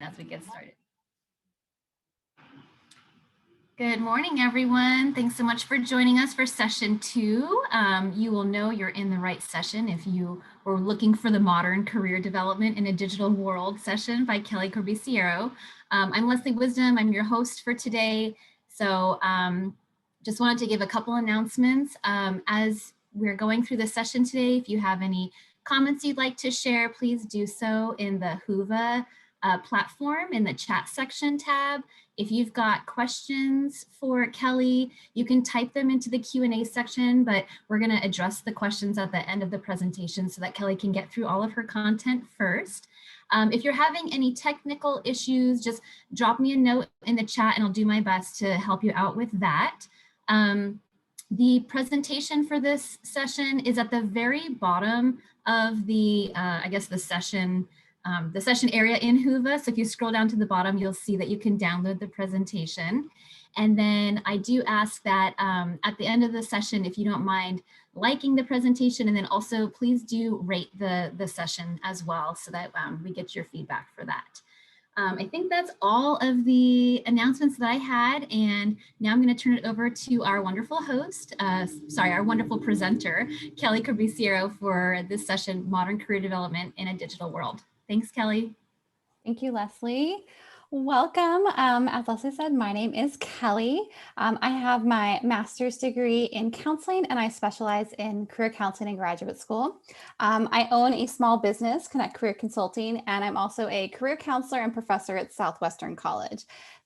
as we get started. Good morning, everyone. Thanks so much for joining us for session 2. You will know you're in the right session if you were looking for the Modern Career Development in a Digital World session by Kellie Corbisiero. I'm Leslie Wisdom. I'm your host for today. So just wanted to give a couple announcements. As we're going through the session today, if you have any comments you'd like to share, please do so in the Whova platform in the chat section tab. If you've got questions for Kellie, you can type them into the Q&A section, but we're going to address the questions at the end of the presentation so that Kellie can get through all of her content first. If you're having any technical issues, just drop me a note in the chat and I'll do my best to help you out with that. The presentation for this session is at the very bottom of the, the session area in Whova. So if you scroll down to the bottom, you'll see that you can download the presentation. And then I do ask that at the end of the session, if you don't mind liking the presentation, and then also please do rate the session as well so that we get your feedback for that. I think that's all of the announcements that I had, and now I'm going to turn it over to our wonderful host, our wonderful presenter, Kellie Corbisiero, for this session, Modern Career Development in a Digital World. Thanks, Kellie. Thank you, Leslie. Welcome. As Leslie said, my name is Kellie. I have my master's degree in counseling and I specialize in career counseling in graduate school. I own a small business, Connect Career Consulting, and I'm also a career counselor and professor at Southwestern College.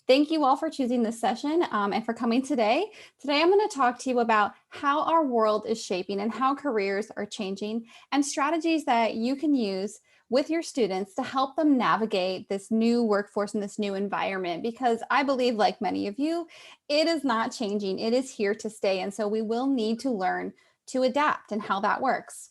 Thank you all for choosing this session and for coming today. Today, I'm going to talk to you about how our world is shaping and how careers are changing and strategies that you can use with your students to help them navigate this new workforce and this new environment, because I believe, like many of you, it is not changing. It is here to stay. And so we will need to learn to adapt and how that works.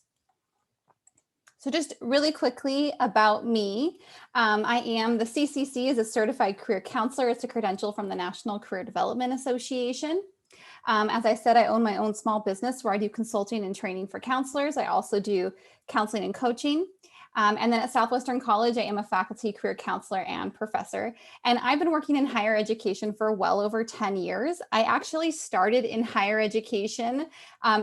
So just really quickly about me, I am the CCC is a certified career counselor. It's a credential from the National Career Development Association. As I said, I own my own small business where I do consulting and training for counselors. I also do counseling and coaching. And then at Southwestern College, I am a faculty career counselor and professor. And I've been working in higher education for well over 10 years. I actually started in higher education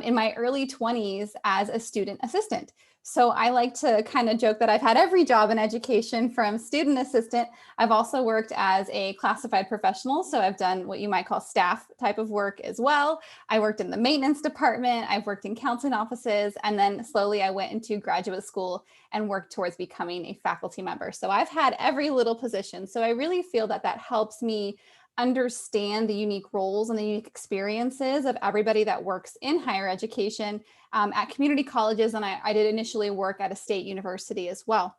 in my early 20s as a student assistant. So I like to kind of joke that I've had every job in education from student assistant. I've also worked as a classified professional. So I've done what you might call staff type of work as well. I worked in the maintenance department. I've worked in counseling offices. And then slowly I went into graduate school and worked towards becoming a faculty member. So I've had every little position. So I really feel that that helps me understand the unique roles and the unique experiences of everybody that works in higher education at community colleges. And I did initially work at a state university as well.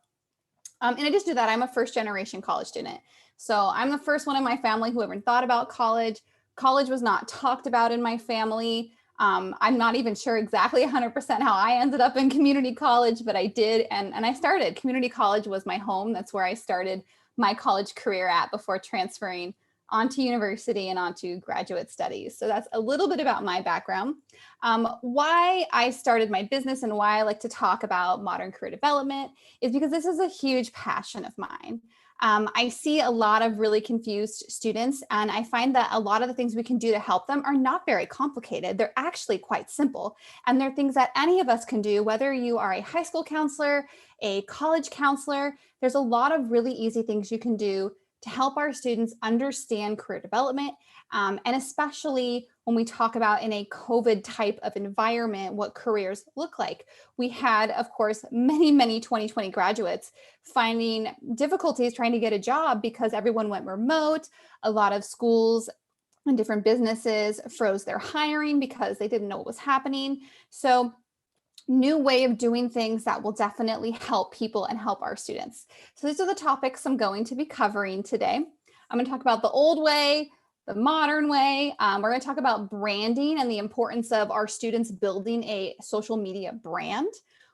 In addition to that, I'm a first generation college student. So I'm the first one in my family who ever thought about college. College was not talked about in my family. I'm not even sure exactly 100% how I ended up in community college, but I did. And I started. Community college was my home. That's where I started my college career at before transferring onto university and onto graduate studies. So that's a little bit about my background. Why I started my business and why I like to talk about modern career development is because this is a huge passion of mine. I see a lot of really confused students, and I find that a lot of the things we can do to help them are not very complicated. They're actually quite simple. And they're things that any of us can do, whether you are a high school counselor, a college counselor. There's a lot of really easy things you can do to help our students understand career development, and especially when we talk about in a COVID type of environment, what careers look like. We had, of course, many 2020 graduates finding difficulties trying to get a job because everyone went remote. A lot of schools and different businesses froze their hiring because they didn't know what was happening. So new way of doing things that will definitely help people and help our students. So these are the topics I'm going to be covering today. I'm going to talk about the old way, the modern way. We're going to talk about branding and the importance of our students building a social media brand.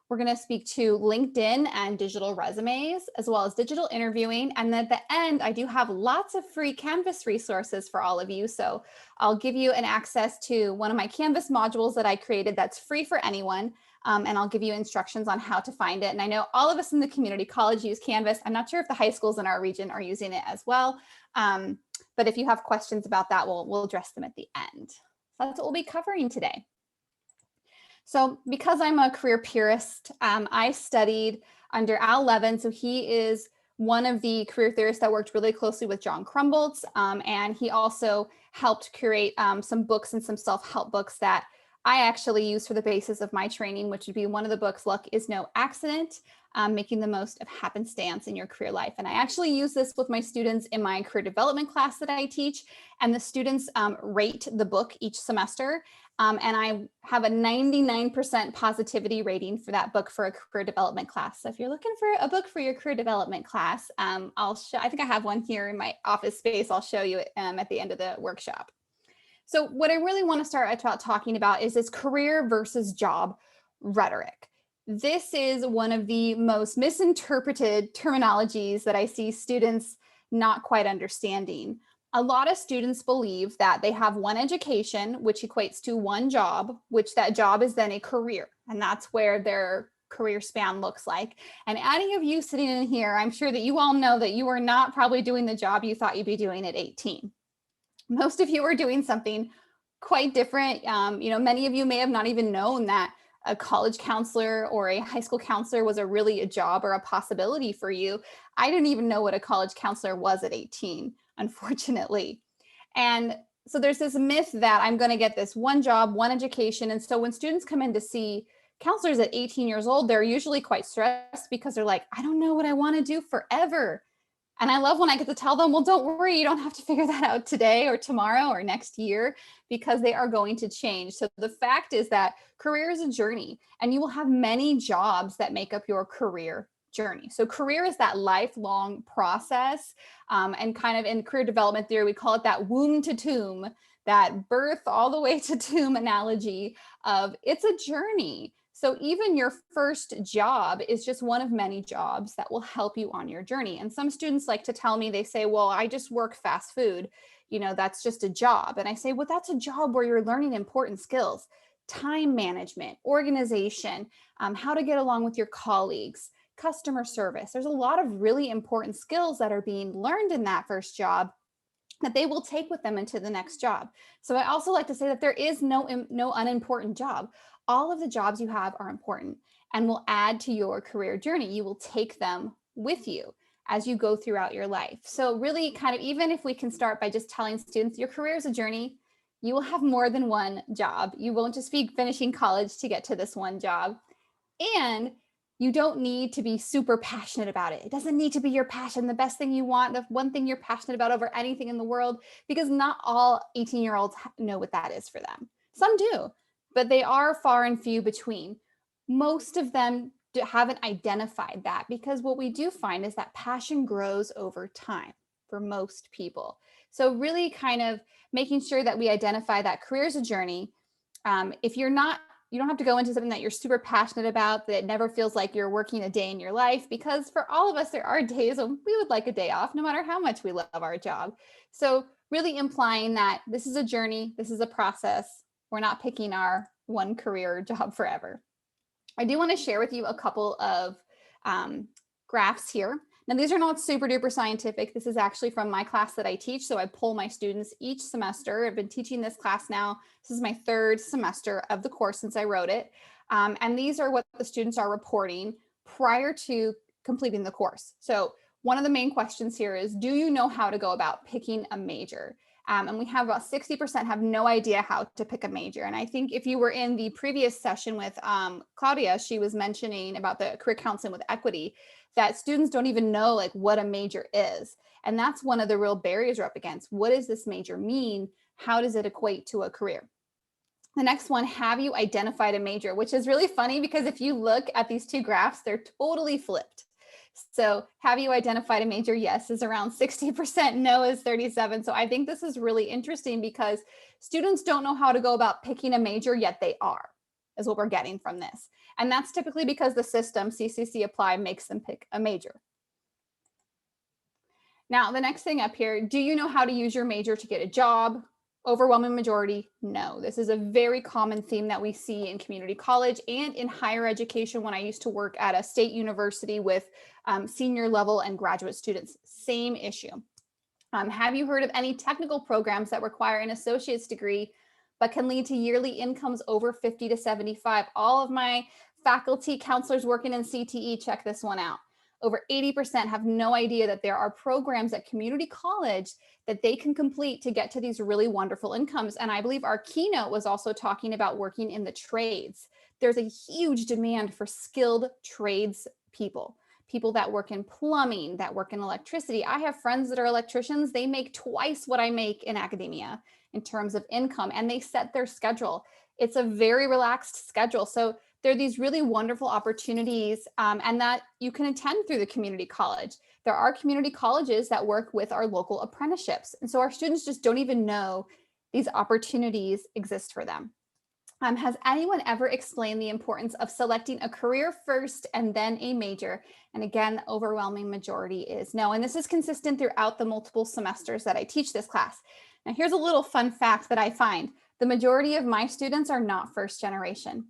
We're going to speak to LinkedIn and digital resumes, as well as digital interviewing. And then at the end, I do have lots of free Canvas resources for all of you. So I'll give you an access to one of my Canvas modules that I created that's free for anyone. and I'll give you instructions on how to find it. And I know all of us in the community college use Canvas. I'm not sure if the high schools in our region are using it as well. But if you have questions about that, we'll address them at the end. So that's what we'll be covering today. So because I'm a career purist, I studied under Al Levin. So he is one of the career theorists that worked really closely with John Crumboltz. And he also helped curate some books and some self-help books that I actually use for the basis of my training, which would be one of the books, Luck is No Accident, Making the Most of Happenstance in Your Career Life. And I actually use this with my students in my career development class that I teach. And the students rate the book each semester. And I have a 99% positivity rating for that book for a career development class. So if you're looking for a book for your career development class, I think I have one here in my office space. I'll show you it at the end of the workshop. So what I really want to start talking about is this career versus job rhetoric. This is one of the most misinterpreted terminologies that I see students not quite understanding. A lot of students believe that they have one education, which equates to one job, which that job is then a career. And that's where their career span looks like. And any of you sitting in here, I'm sure that you all know that you are not probably doing the job you thought you'd be doing at 18. Most of you are doing something quite different. Many of you may have not even known that a college counselor or a high school counselor was really a job or a possibility for you. I didn't even know what a college counselor was at 18, unfortunately. And so there's this myth that I'm going to get this one job, one education. And so when students come in to see counselors at 18 years old, they're usually quite stressed because they're like, I don't know what I want to do forever. And I love when I get to tell them, well, don't worry, you don't have to figure that out today or tomorrow or next year, because they are going to change. So the fact is that career is a journey, and you will have many jobs that make up your career journey. So career is that lifelong process. And kind of in career development theory, we call it that womb to tomb, that birth all the way to tomb analogy of it's a journey. So even your first job is just one of many jobs that will help you on your journey. And some students like to tell me, they say, well, I just work fast food. That's just a job. And I say, well, that's a job where you're learning important skills, time management, organization, how to get along with your colleagues, customer service. There's a lot of really important skills that are being learned in that first job that they will take with them into the next job. So I also like to say that there is no unimportant job. All of the jobs you have are important and will add to your career journey. You will take them with you as you go throughout your life. So really kind of, even if we can start by just telling students your career is a journey, you will have more than one job. You won't just be finishing college to get to this one job. And you don't need to be super passionate about it. It doesn't need to be your passion, the best thing you want, the one thing you're passionate about over anything in the world, because not all 18-year-olds know what that is for them. Some do, but they are far and few between. Most of them haven't identified that, because what we do find is that passion grows over time for most people. So really kind of making sure that we identify that career is a journey. If you're not, you don't have to go into something that you're super passionate about, that it never feels like you're working a day in your life, because for all of us, there are days when we would like a day off, no matter how much we love our job. So really implying that this is a journey, this is a process. We're not picking our one career job forever. I do want to share with you a couple of graphs here. Now, these are not super duper scientific. This is actually from my class that I teach. So I poll my students each semester. I've been teaching this class now. This is my third semester of the course since I wrote it. And these are what the students are reporting prior to completing the course. So one of the main questions here is, do you know how to go about picking a major? And we have about 60% have no idea how to pick a major. And I think if you were in the previous session with Claudia, she was mentioning about the career counseling with equity, that students don't even know like what a major is. And that's one of the real barriers we're up against. What does this major mean? How does it equate to a career? The next one, have you identified a major? Which is really funny, because if you look at these two graphs, they're totally flipped. So have you identified a major? Yes is around 60%, no is 37%. So I think this is really interesting, because students don't know how to go about picking a major, yet they are, is what we're getting from this. And that's typically because the system, CCC Apply, makes them pick a major. Now, the next thing up here, do you know how to use your major to get a job? Overwhelming majority, no. This is a very common theme that we see in community college and in higher education when I used to work at a state university with senior level and graduate students. Same issue. Have you heard of any technical programs that require an associate's degree but can lead to yearly incomes over 50 to 75? All of my faculty counselors working in CTE, check this one out. Over 80% have no idea that there are programs at community college that they can complete to get to these really wonderful incomes. And I believe our keynote was also talking about working in the trades. There's a huge demand for skilled trades people that work in plumbing, that work in electricity. I have friends that are electricians. They make twice what I make in academia in terms of income, and they set their schedule. It's a very relaxed schedule. So there are these really wonderful opportunities and that you can attend through the community college. There are community colleges that work with our local apprenticeships. And so our students just don't even know these opportunities exist for them. Has anyone ever explained the importance of selecting a career first and then a major? And again, the overwhelming majority is no. And this is consistent throughout the multiple semesters that I teach this class. Now, here's a little fun fact that I find. The majority of my students are not first generation,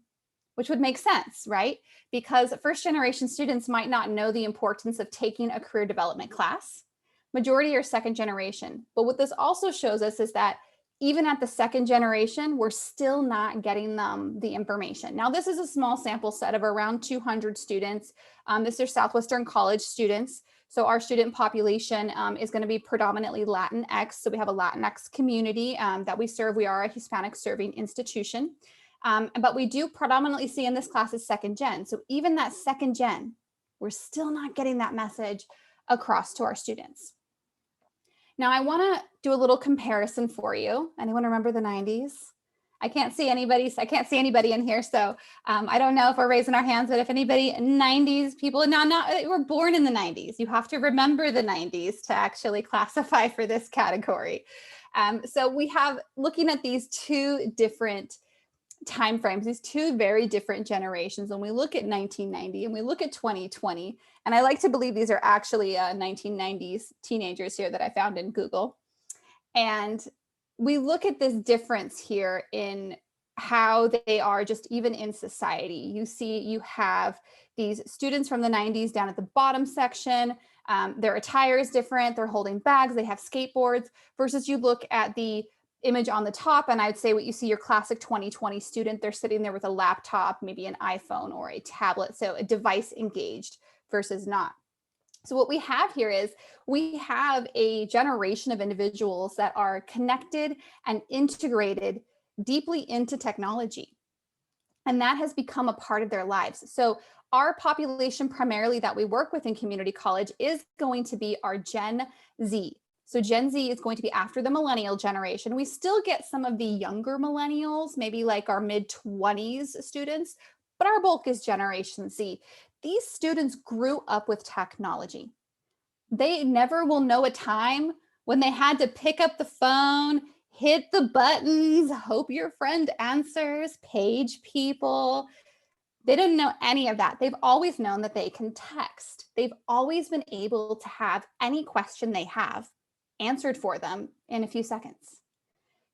which would make sense, right? Because first generation students might not know the importance of taking a career development class. Majority are second generation. But what this also shows us is that even at the second generation, we're still not getting them the information. Now, this is a small sample set of around 200 students. This is Southwestern College students. So our student population is going to be predominantly Latinx. So we have a Latinx community that we serve. We are a Hispanic serving institution. But we do predominantly see in this class is second gen. So even that second gen, we're still not getting that message across to our students. Now I want to do a little comparison for you. Anyone remember the 90s? I can't see anybody in here. So I don't know if we're raising our hands, but if anybody 90s people, not were born in the 90s, you have to remember the 90s to actually classify for this category. So we have looking at these two different timeframes, these two very different generations. When we look at 1990 and we look at 2020, and I like to believe these are actually 1990s teenagers here that I found in Google. And we look at this difference here in how they are just even in society. You have these students from the 90s down at the bottom section. Their attire is different. They're holding bags. They have skateboards versus you look at the image on the top, and I'd say what you see your classic 2020 student, they're sitting there with a laptop, maybe an iPhone or a tablet, so a device engaged versus not. So what we have here is we have a generation of individuals that are connected and integrated deeply into technology. And that has become a part of their lives. So our population primarily that we work with in community college is going to be our Gen Z. So Gen Z is going to be after the millennial generation. We still get some of the younger millennials, maybe like our mid-20s students, but our bulk is Generation Z. These students grew up with technology. They never will know a time when they had to pick up the phone, hit the buttons, hope your friend answers, page people. They didn't know any of that. They've always known that they can text. They've always been able to have any question they have answered for them in a few seconds.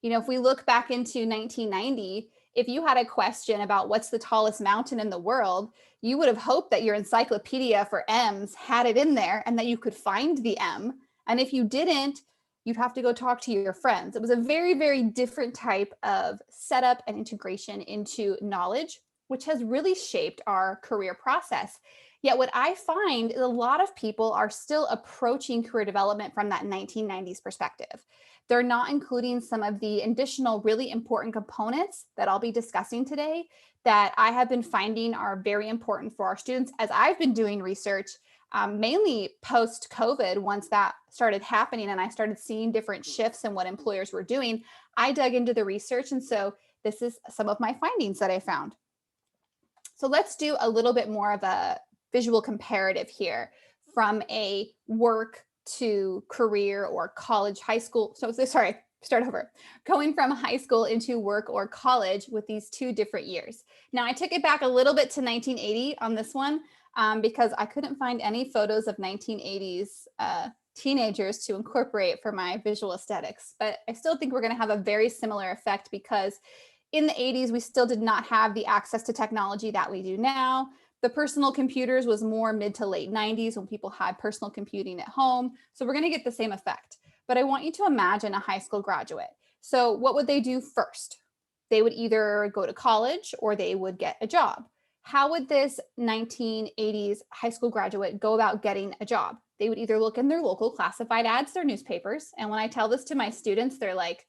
You know, if we look back into 1990, if you had a question about what's the tallest mountain in the world, you would have hoped that your encyclopedia for M's had it in there and that you could find the M. And if you didn't, you'd have to go talk to your friends. It was a very, very different type of setup and integration into knowledge, which has really shaped our career process. Yet what I find is a lot of people are still approaching career development from that 1990s perspective. They're not including some of the additional really important components that I'll be discussing today that I have been finding are very important for our students as I've been doing research, mainly post-COVID. Once that started happening and I started seeing different shifts in what employers were doing, I dug into the research. And so this is some of my findings that I found. So let's do a little bit more of a visual comparative here from a work to career or college, high school. So sorry, start over. Going from high school into work or college with these two different years. Now I took it back a little bit to 1980 on this one because I couldn't find any photos of 1980s teenagers to incorporate for my visual aesthetics. But I still think we're going to have a very similar effect because in the 80s, we still did not have the access to technology that we do now. The personal computers was more mid to late 90s when people had personal computing at home. So we're going to get the same effect. But I want you to imagine a high school graduate. So what would they do first? They would either go to college or they would get a job. How would this 1980s high school graduate go about getting a job? They would either look in their local classified ads, their newspapers. And when I tell this to my students, they're like,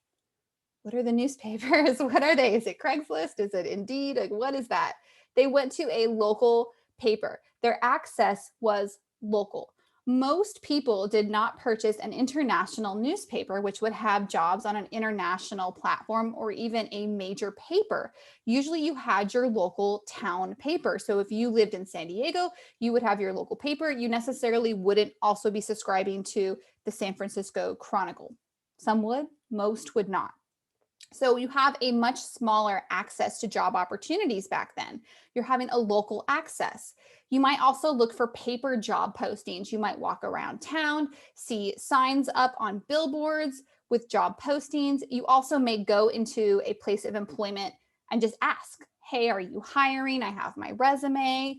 what are the newspapers? What are they? Is it Craigslist? Is it Indeed? Like, what is that? They went to a local paper. Their access was local. Most people did not purchase an international newspaper, which would have jobs on an international platform or even a major paper. Usually you had your local town paper. So if you lived in San Diego, you would have your local paper. You necessarily wouldn't also be subscribing to the San Francisco Chronicle. Some would, most would not. So you have a much smaller access to job opportunities back then. You're having a local access. You might also look for paper job postings. You might walk around town, see signs up on billboards with job postings. You also may go into a place of employment and just ask, hey, are you hiring? I have my resume.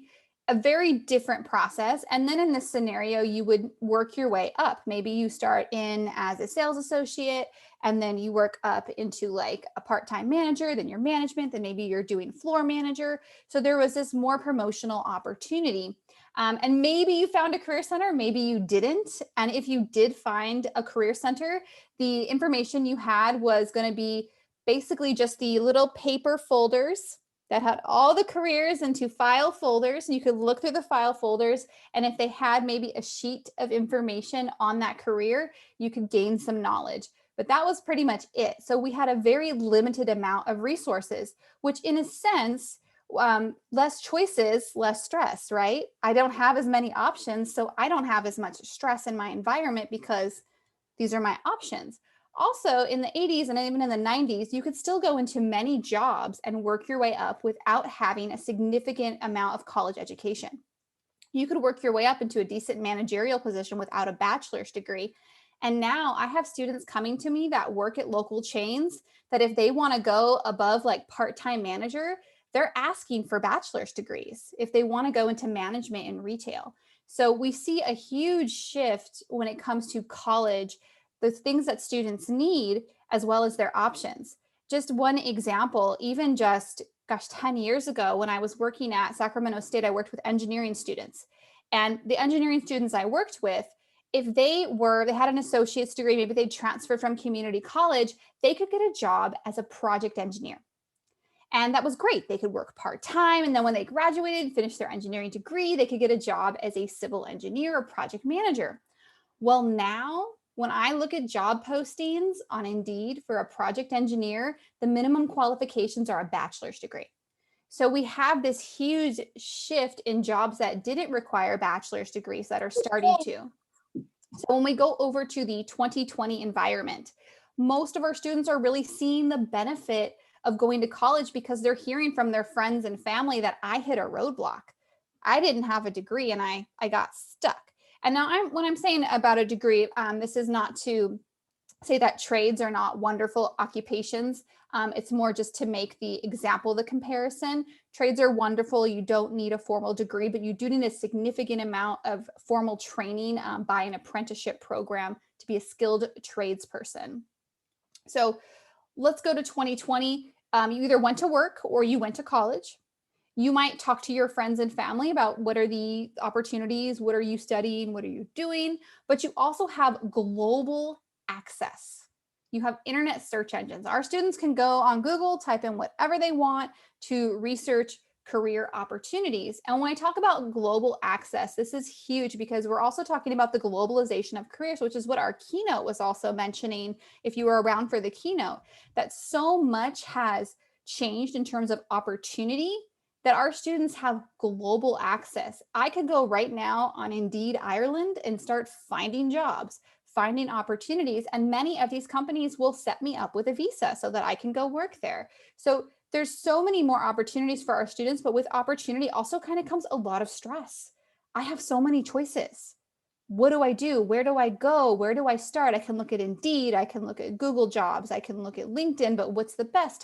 A very different process. And then in this scenario, you would work your way up. Maybe you start in as a sales associate, and then you work up into like a part-time manager, then your management, then maybe you're doing floor manager. So there was this more promotional opportunity. And maybe you found a career center, maybe you didn't. And if you did find a career center, the information you had was going to be basically just the little paper folders that had all the careers into file folders. And you could look through the file folders. And if they had maybe a sheet of information on that career, you could gain some knowledge. But that was pretty much it. So we had a very limited amount of resources, which in a sense, less choices, less stress, right? I don't have as many options, so I don't have as much stress in my environment because these are my options. Also, in the 80s and even in the 90s, you could still go into many jobs and work your way up without having a significant amount of college education. You could work your way up into a decent managerial position without a bachelor's degree. And now I have students coming to me that work at local chains that if they want to go above like part-time manager, they're asking for bachelor's degrees if they want to go into management and retail. So we see a huge shift when it comes to college, the things that students need, as well as their options. Just one example, even just, 10 years ago when I was working at Sacramento State, I worked with engineering students. And the engineering students I worked with, if they had an associate's degree, maybe they transferred from community college, they could get a job as a project engineer. And that was great. They could work part-time. And then when they graduated, finished their engineering degree, they could get a job as a civil engineer or project manager. Well, now when I look at job postings on Indeed for a project engineer, the minimum qualifications are a bachelor's degree. So we have this huge shift in jobs that didn't require bachelor's degrees that are starting to. So when we go over to the 2020 environment, most of our students are really seeing the benefit of going to college because they're hearing from their friends and family that I hit a roadblock. I didn't have a degree and I got stuck. And now when I'm saying about a degree, this is not to say that trades are not wonderful occupations. It's more just to make the example, the comparison. Trades are wonderful. You don't need a formal degree, but you do need a significant amount of formal training by an apprenticeship program to be a skilled tradesperson. So let's go to 2020. You either went to work or you went to college. You might talk to your friends and family about what are the opportunities, what are you studying, what are you doing, but you also have global access. You have internet search engines. Our students can go on Google, type in whatever they want to research career opportunities. And when I talk about global access, this is huge because we're also talking about the globalization of careers, which is what our keynote was also mentioning if you were around for the keynote, that so much has changed in terms of opportunity that our students have global access. I could go right now on Indeed Ireland and start finding jobs, finding opportunities, and many of these companies will set me up with a visa so that I can go work there. So there's so many more opportunities for our students, but with opportunity also kind of comes a lot of stress. I have so many choices. what do I do? Where do I go? Where do I start? I can look at Indeed, I can look at Google Jobs, I can look at LinkedIn, but what's the best?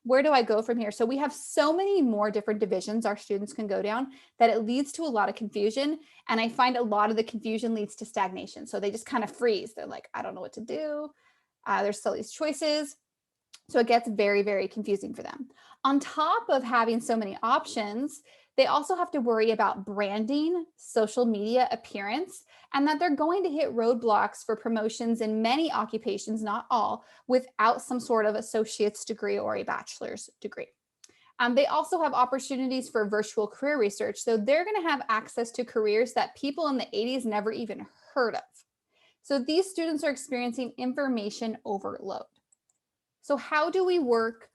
Where do I go from here? So we have so many more different divisions our students can go down that it leads to a lot of confusion. And I find a lot of the confusion leads to stagnation. So they just kind of freeze. They're like, I don't know what to do. There's still these choices. So it gets very, very confusing for them. On top of having so many options, they also have to worry about branding, social media appearance, and that they're going to hit roadblocks for promotions in many occupations, not all, without some sort of associate's degree or a bachelor's degree. They also have opportunities for virtual career research. So they're going to have access to careers that people in the 80s never even heard of. So these students are experiencing information overload. So how do we work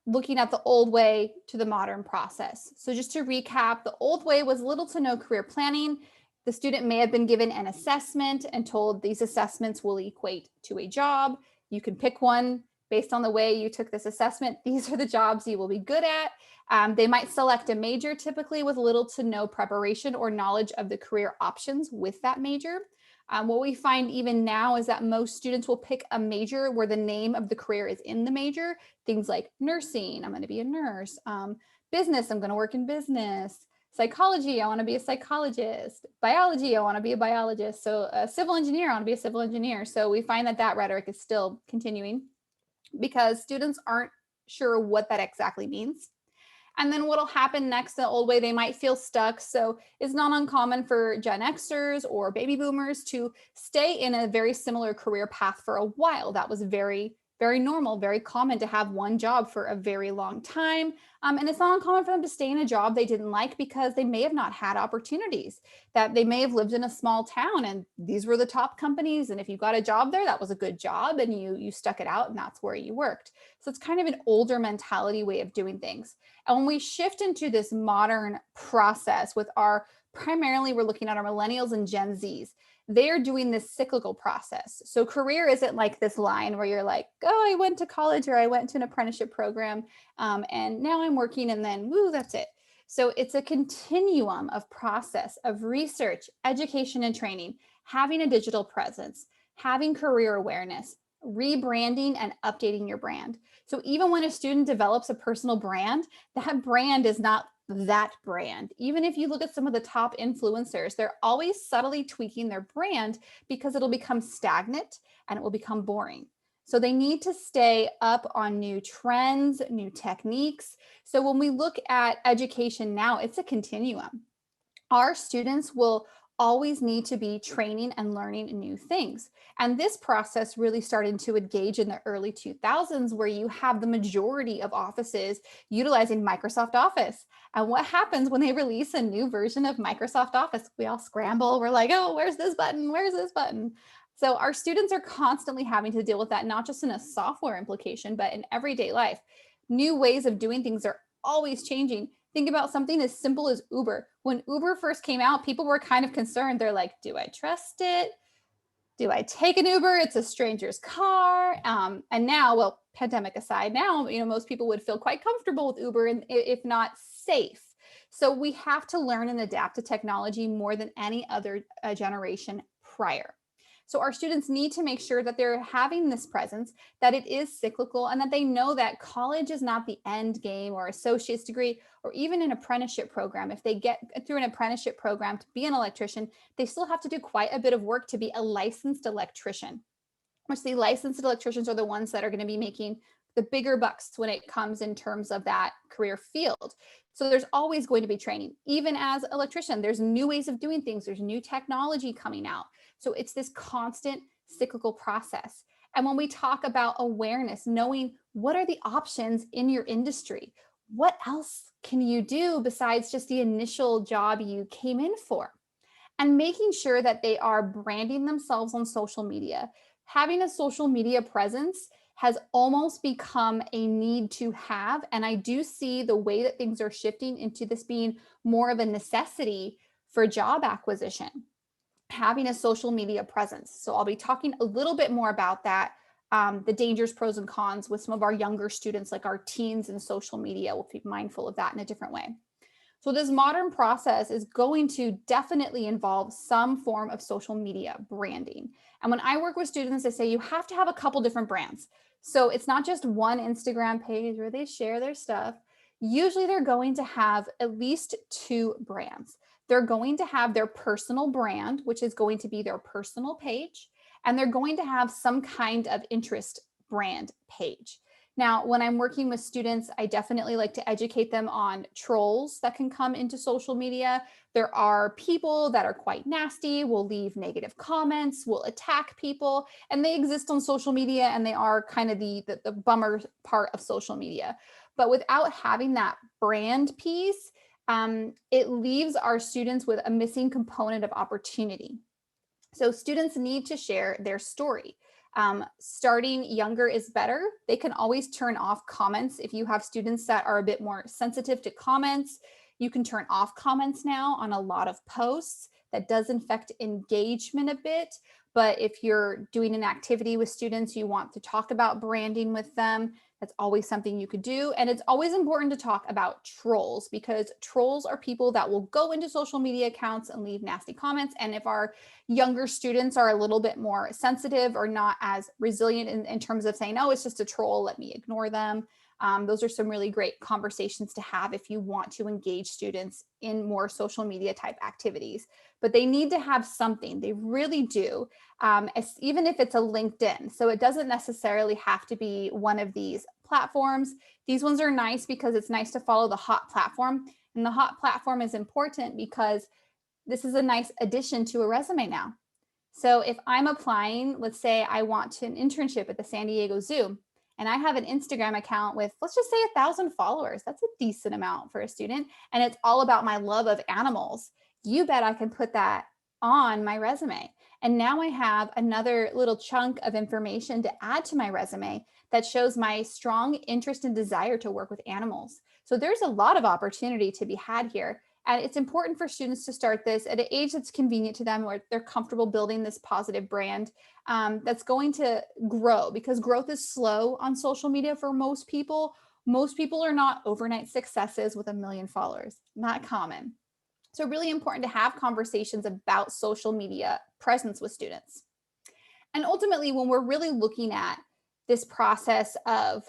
looking at the old way to the modern process? So just to recap, the old way was little to no career planning. The student may have been given an assessment and told these assessments will equate to a job. You can pick one based on the way you took this assessment. These are the jobs you will be good at. They might select a major, typically with little to no preparation or knowledge of the career options with that major. What we find even now is that most students will pick a major where the name of the career is in the major. Things like nursing, I'm going to be a nurse. Business, I'm going to work in business. Psychology, I want to be a psychologist. Biology, I want to be a biologist. So a civil engineer, I want to be a civil engineer. So we find that rhetoric is still continuing because students aren't sure what that exactly means. And then what'll happen next, the old way, they might feel stuck. So it's not uncommon for Gen Xers or baby boomers to stay in a very similar career path for a while. That was very, very normal, very common to have one job for a very long time. And it's not uncommon for them to stay in a job they didn't like because they may have not had opportunities, that they may have lived in a small town and these were the top companies. And if you got a job there, that was a good job and you stuck it out and that's where you worked. So it's kind of an older mentality way of doing things. And when we shift into this modern process with primarily we're looking at our millennials and Gen Zs, they're doing this cyclical process. So career isn't like this line where you're like, oh, I went to college or I went to an apprenticeship program and now I'm working and then woo, that's it. So it's a continuum of process of research, education and training, having a digital presence, having career awareness, rebranding and updating your brand. So even when a student develops a personal brand, that brand is not that brand. Even if you look at some of the top influencers, they're always subtly tweaking their brand because it'll become stagnant and it will become boring. So they need to stay up on new trends, new techniques. So when we look at education now, it's a continuum. Our students will always need to be training and learning new things. And this process really started to engage in the early 2000s, where you have the majority of offices utilizing Microsoft Office. And what happens when they release a new version of Microsoft Office? We all scramble. We're like, oh, where's this button? Where's this button? So our students are constantly having to deal with that, not just in a software implication, but in everyday life. New ways of doing things are always changing. Think about something as simple as Uber. When Uber first came out, people were kind of concerned. They're like, do I trust it? Do I take an Uber? It's a stranger's car. And now, well, pandemic aside, now, most people would feel quite comfortable with Uber, and if not safe. So we have to learn and adapt to technology more than any other generation prior. So our students need to make sure that they're having this presence, that it is cyclical, and that they know that college is not the end game or associate's degree or even an apprenticeship program. If they get through an apprenticeship program to be an electrician, they still have to do quite a bit of work to be a licensed electrician, which the licensed electricians are the ones that are going to be making the bigger bucks when it comes in terms of that career field. So there's always going to be training. Even as an electrician, there's new ways of doing things. There's new technology coming out. So it's this constant cyclical process. And when we talk about awareness, knowing what are the options in your industry, what else can you do besides just the initial job you came in for? And making sure that they are branding themselves on social media. Having a social media presence has almost become a need to have. And I do see the way that things are shifting into this being more of a necessity for job acquisition, having a social media presence. So I'll be talking a little bit more about that, the dangers, pros, and cons with some of our younger students, like our teens and social media. We'll be mindful of that in a different way. So this modern process is going to definitely involve some form of social media branding. And when I work with students, I say you have to have a couple different brands. So it's not just one Instagram page where they share their stuff. Usually they're going to have at least two brands. They're going to have their personal brand, which is going to be their personal page, and they're going to have some kind of interest brand page. Now, when I'm working with students, I definitely like to educate them on trolls that can come into social media. There are people that are quite nasty, will leave negative comments, will attack people, and they exist on social media and they are kind of the bummer part of social media. But without having that brand piece, it leaves our students with a missing component of opportunity. So students need to share their story. Starting younger is better. They can always turn off comments. If you have students that are a bit more sensitive to comments, you can turn off comments now on a lot of posts. That does affect engagement a bit. But if you're doing an activity with students, you want to talk about branding with them, that's always something you could do. And it's always important to talk about trolls, because trolls are people that will go into social media accounts and leave nasty comments. And if our younger students are a little bit more sensitive or not as resilient in terms of saying, oh, it's just a troll, let me ignore them. Those are some really great conversations to have if you want to engage students in more social media type activities. But they need to have something, they really do, even if it's a LinkedIn. So it doesn't necessarily have to be one of these platforms. These ones are nice because it's nice to follow the hot platform. And the hot platform is important because this is a nice addition to a resume now. So if I'm applying, let's say I want an internship at the San Diego Zoo, and I have an Instagram account with, let's just say 1,000 followers. That's a decent amount for a student. And it's all about my love of animals. You bet I can put that on my resume. And now I have another little chunk of information to add to my resume that shows my strong interest and desire to work with animals. So there's a lot of opportunity to be had here. And it's important for students to start this at an age that's convenient to them, where they're comfortable building this positive brand that's going to grow, because growth is slow on social media for most people. Most people are not overnight successes with 1 million followers, not common. So really important to have conversations about social media presence with students. And ultimately, when we're really looking at this process of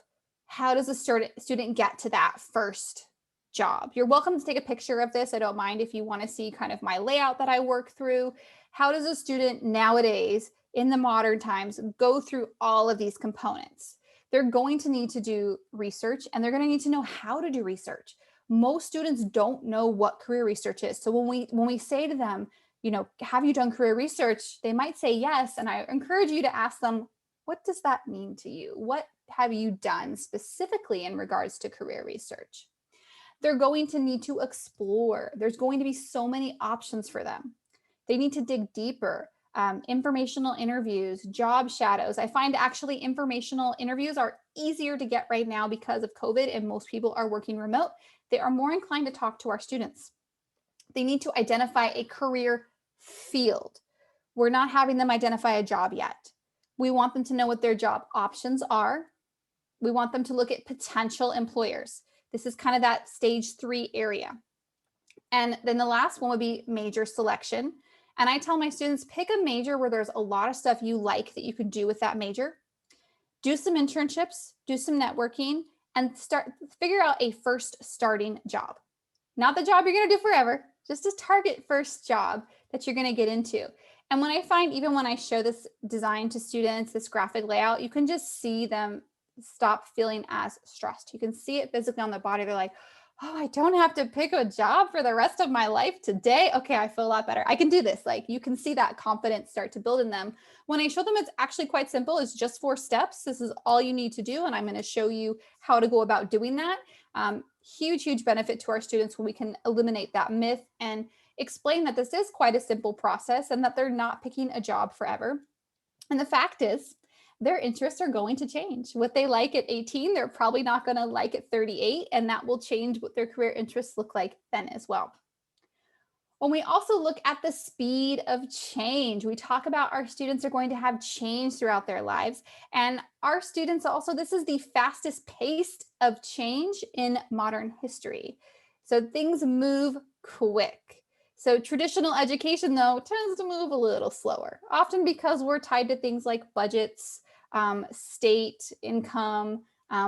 how does a student get to that first job, you're welcome to take a picture of this. I don't mind if you want to see kind of my layout that I work through. How does a student nowadays in the modern times go through all of these components? They're going to need to do research, and they're going to need to know how to do research. Most students don't know what career research is. So when we say to them, have you done career research? They might say yes. And I encourage you to ask them, what does that mean to you? What have you done specifically in regards to career research? They're going to need to explore. There's going to be so many options for them. They need to dig deeper. Informational interviews, job shadows. I find actually informational interviews are easier to get right now because of COVID, and most people are working remote. They are more inclined to talk to our students. They need to identify a career field. We're not having them identify a job yet. We want them to know what their job options are. We want them to look at potential employers. This is kind of that stage 3 area. And then the last one would be major selection. And I tell my students, pick a major where there's a lot of stuff you like that you can do with that major. Do some internships, do some networking, and figure out a first starting job. Not the job you're going to do forever, just a target first job that you're going to get into. And when I find, even when I show this design to students, this graphic layout, you can just see them stop feeling as stressed. You can see it physically on their body. They're like, oh, I don't have to pick a job for the rest of my life today. Okay, I feel a lot better. I can do this. Like, you can see that confidence start to build in them. When I show them, it's actually quite simple. It's just 4 steps. This is all you need to do. And I'm going to show you how to go about doing that. Huge benefit to our students when we can eliminate that myth and explain that this is quite a simple process and that they're not picking a job forever. And the fact is, their interests are going to change. What they like at 18, they're probably not going to like at 38, and that will change what their career interests look like then as well. When we also look at the speed of change, we talk about our students are going to have change throughout their lives. And our students also, this is the fastest pace of change in modern history. So things move quick. So traditional education, though, tends to move a little slower, often because we're tied to things like budgets, state income.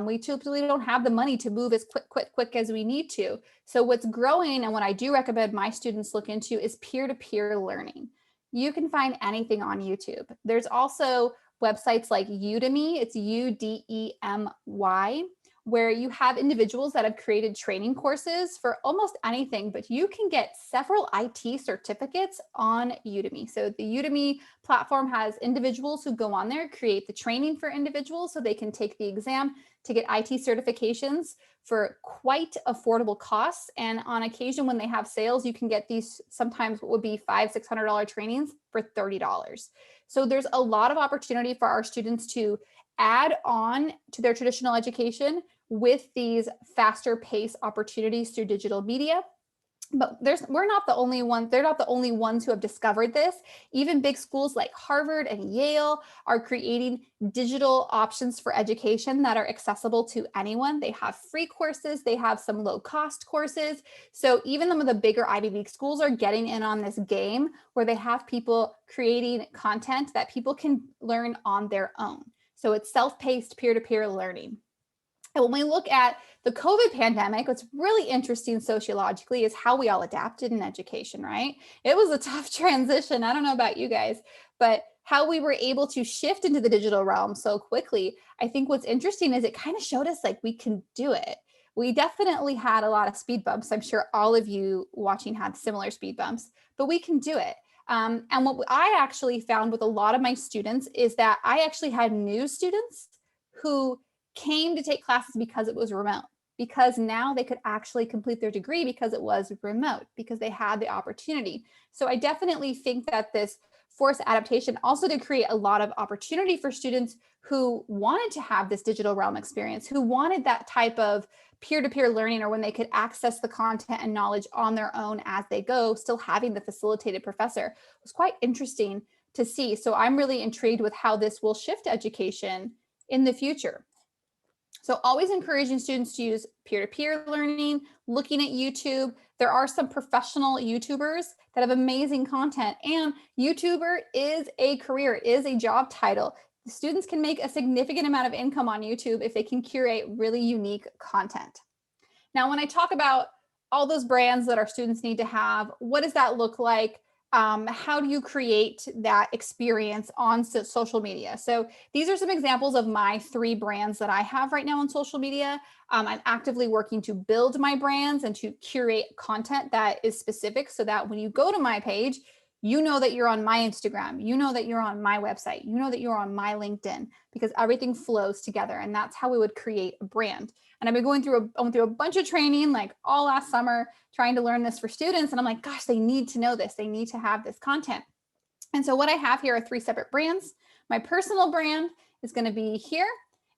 We typically don't have the money to move as quick as we need to. So what's growing, and what I do recommend my students look into, is peer-to-peer learning. You can find anything on YouTube. There's also websites like Udemy, it's Udemy, where you have individuals that have created training courses for almost anything, but you can get several IT certificates on Udemy. So the Udemy platform has individuals who go on there, create the training for individuals so they can take the exam to get IT certifications for quite affordable costs. And on occasion, when they have sales, you can get these sometimes what would be $500-600 trainings for $30. So there's a lot of opportunity for our students to add on to their traditional education with these faster pace opportunities through digital media. But we're not the only ones. They're not the only ones who have discovered this. Even big schools like Harvard and Yale are creating digital options for education that are accessible to anyone. They have free courses. They have some low cost courses. So even some of the bigger Ivy League schools are getting in on this game where they have people creating content that people can learn on their own. So it's self-paced peer-to-peer learning. And when we look at the COVID pandemic, what's really interesting sociologically is how we all adapted in education, right? It was a tough transition. I don't know about you guys, but how we were able to shift into the digital realm so quickly. I think what's interesting is it kind of showed us like we can do it. We definitely had a lot of speed bumps. I'm sure all of you watching had similar speed bumps, but we can do it. And what I actually found with a lot of my students is that I actually had new students who came to take classes because it was remote, because now they could actually complete their degree because it was remote, because they had the opportunity. So I definitely think that this forced adaptation also did create a lot of opportunity for students who wanted to have this digital realm experience, who wanted that type of peer-to-peer learning, or when they could access the content and knowledge on their own as they go, still having the facilitated professor. It was quite interesting to see. So I'm really intrigued with how this will shift education in the future. So always encouraging students to use peer-to-peer learning, looking at YouTube. There are some professional YouTubers that have amazing content, and YouTuber is a career, it is a job title. The students can make a significant amount of income on YouTube if they can curate really unique content. Now, when I talk about all those brands that our students need to have, what does that look like? How do you create that experience on social media? So these are some examples of my 3 brands that I have right now on social media. I'm actively working to build my brands and to curate content that is specific so that when you go to my page, you know that you're on my Instagram, you know that you're on my website, you know that you're on my LinkedIn, because everything flows together. And that's how we would create a brand. And I've been going through a bunch of training like all last summer, trying to learn this for students. And I'm like, gosh, they need to know this. They need to have this content. And so what I have here are 3 separate brands. My personal brand is going to be here.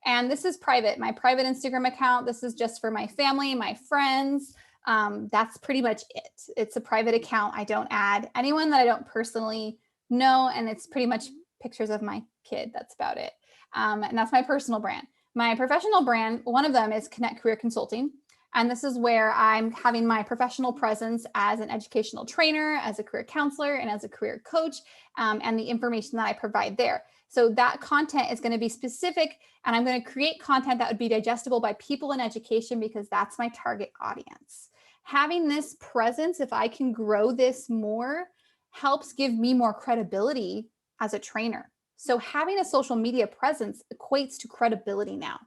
And this is private, my private Instagram account. This is just for my family, my friends. That's pretty much it. It's a private account. I don't add anyone that I don't personally know. And it's pretty much pictures of my kid. That's about it. And that's my personal brand. My professional brand, one of them is Connect Career Consulting. And this is where I'm having my professional presence as an educational trainer, as a career counselor, and as a career coach, and the information that I provide there. So that content is going to be specific, and I'm going to create content that would be digestible by people in education because that's my target audience. Having this presence, if I can grow this more, helps give me more credibility as a trainer. So having a social media presence equates to credibility now.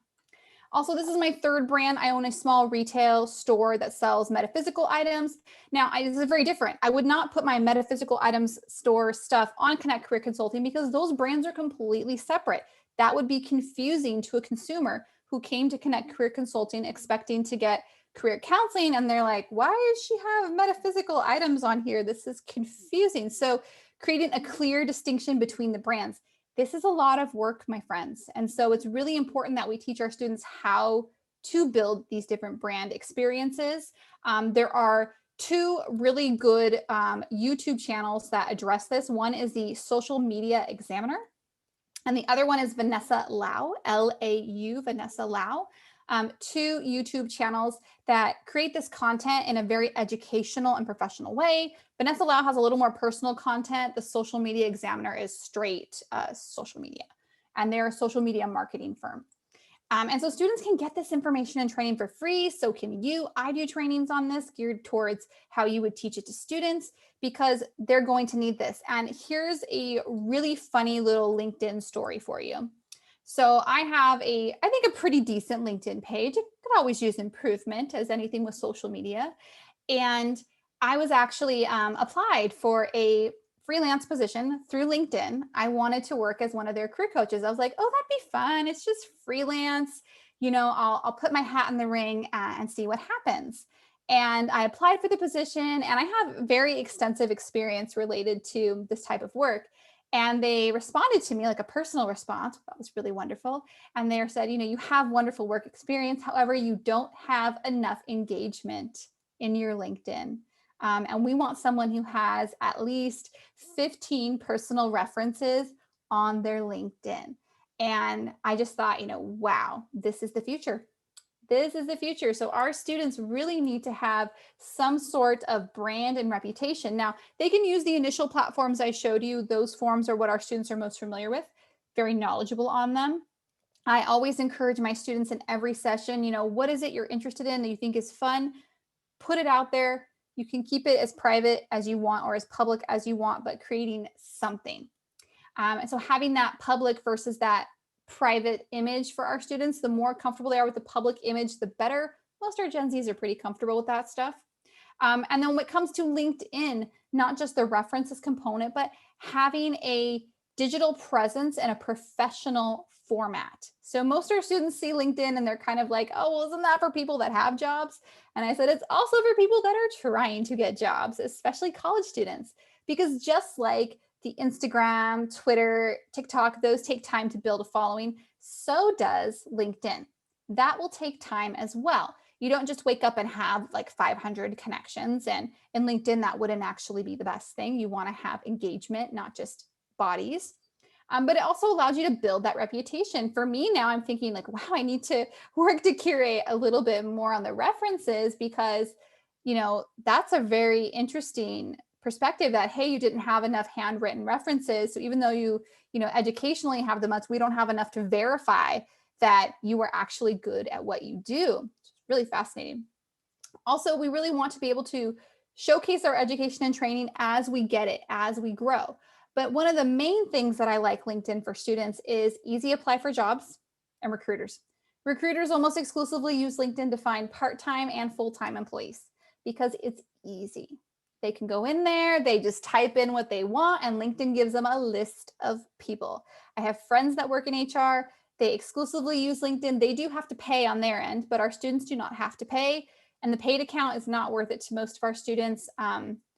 Also, this is my 3rd brand. I own a small retail store that sells metaphysical items. Now, this is very different. I would not put my metaphysical items store stuff on Connect Career Consulting because those brands are completely separate. That would be confusing to a consumer who came to Connect Career Consulting expecting to get career counseling, and they're like, why does she have metaphysical items on here? This is confusing. So creating a clear distinction between the brands. This is a lot of work, my friends. And so it's really important that we teach our students how to build these different brand experiences. There are 2 really good YouTube channels that address this. One is the Social Media Examiner, and the other one is Vanessa Lau, Lau, Vanessa Lau. 2 YouTube channels that create this content in a very educational and professional way. Vanessa Lau has a little more personal content. The Social Media Examiner is straight social media, and they're a social media marketing firm. And so students can get this information and training for free. So can you. I do trainings on this geared towards how you would teach it to students because they're going to need this. And here's a really funny little LinkedIn story for you. So I have I think a pretty decent LinkedIn page. It could always use improvement as anything with social media. And I was actually applied for a freelance position through LinkedIn. I wanted to work as one of their career coaches. I was like, oh, that'd be fun. It's just freelance. I'll put my hat in the ring and see what happens. And I applied for the position, and I have very extensive experience related to this type of work. And they responded to me like a personal response. That was really wonderful. And they said, you have wonderful work experience. However, you don't have enough engagement in your LinkedIn. And we want someone who has at least 15 personal references on their LinkedIn. And I just thought, wow, this is the future. This is the future. So our students really need to have some sort of brand and reputation. Now, they can use the initial platforms I showed you. Those forms are what our students are most familiar with, very knowledgeable on them. I always encourage my students in every session, what is it you're interested in that you think is fun? Put it out there. You can keep it as private as you want or as public as you want, but creating something. And so having that public versus that private image for our students, the more comfortable they are with the public image, the better. Most of our Gen Zs are pretty comfortable with that stuff. And then when it comes to LinkedIn, not just the references component, but having a digital presence and a professional format. So most of our students see LinkedIn and they're kind of like, oh, well, isn't that for people that have jobs? And I said, it's also for people that are trying to get jobs, especially college students, because just like the Instagram, Twitter, TikTok, those take time to build a following. So does LinkedIn. That will take time as well. You don't just wake up and have like 500 connections. And in LinkedIn, that wouldn't actually be the best thing. You want to have engagement, not just bodies. But it also allows you to build that reputation. For me now, I'm thinking like, wow, I need to work to curate a little bit more on the references because, that's a very interesting perspective that, hey, you didn't have enough handwritten references. So even though you educationally have the much, we don't have enough to verify that you are actually good at what you do. It's really fascinating. Also, we really want to be able to showcase our education and training as we get it, as we grow. But one of the main things that I like LinkedIn for students is easy apply for jobs and recruiters. Recruiters almost exclusively use LinkedIn to find part-time and full-time employees because it's easy. They can go in there, they just type in what they want, and LinkedIn gives them a list of people. I have friends that work in HR. They exclusively use LinkedIn. They do have to pay on their end, but our students do not have to pay. And the paid account is not worth it to most of our students.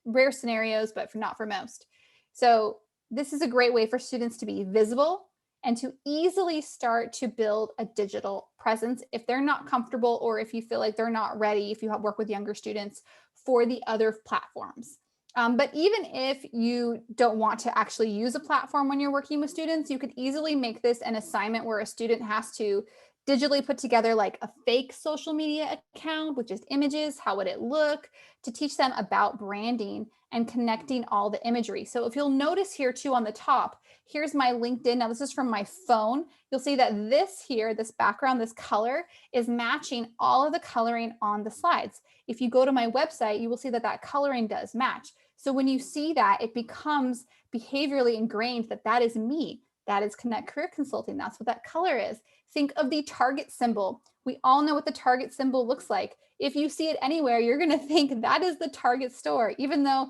Rare scenarios, but not for most. So this is a great way for students to be visible and to easily start to build a digital presence if they're not comfortable or if you feel like they're not ready, if you work with younger students, for the other platforms. But even if you don't want to actually use a platform when you're working with students, you could easily make this an assignment where a student has to digitally put together like a fake social media account with just images. How would it look? To teach them about branding and connecting all the imagery. So if you'll notice here too on the top, here's my LinkedIn. Now this is from my phone. You'll see that this here, this background, this color is matching all of the coloring on the slides. If you go to my website, you will see that that coloring does match. So when you see that, it becomes behaviorally ingrained that that is me. That is Connect Career Consulting. That's what that color is. Think of the target symbol. We all know what the target symbol looks like. If you see it anywhere, you're going to think that is the Target store, even though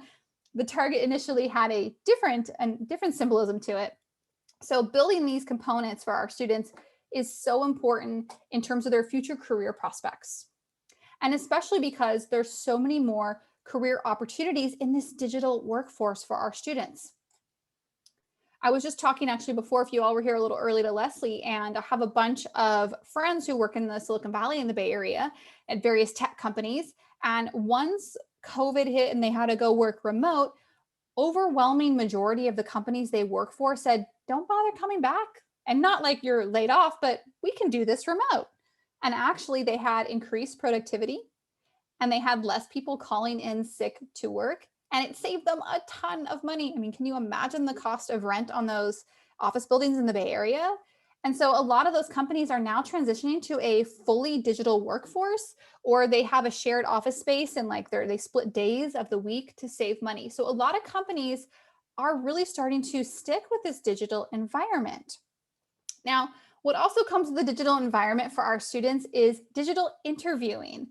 the Target initially had a different symbolism to it. So building these components for our students is so important in terms of their future career prospects. And especially because there's so many more career opportunities in this digital workforce for our students. I was just talking actually before, if you all were here a little early, to Leslie, and I have a bunch of friends who work in the Silicon Valley in the Bay Area at various tech companies. And once COVID hit and they had to go work remote, overwhelming majority of the companies they work for said, don't bother coming back. And not like you're laid off, but we can do this remote. And actually, they had increased productivity and they had less people calling in sick to work. And it saved them a ton of money. I mean, can you imagine the cost of rent on those office buildings in the Bay Area? And so a lot of those companies are now transitioning to a fully digital workforce, or they have a shared office space and like they split days of the week to save money. So a lot of companies are really starting to stick with this digital environment. Now, what also comes with the digital environment for our students is digital interviewing.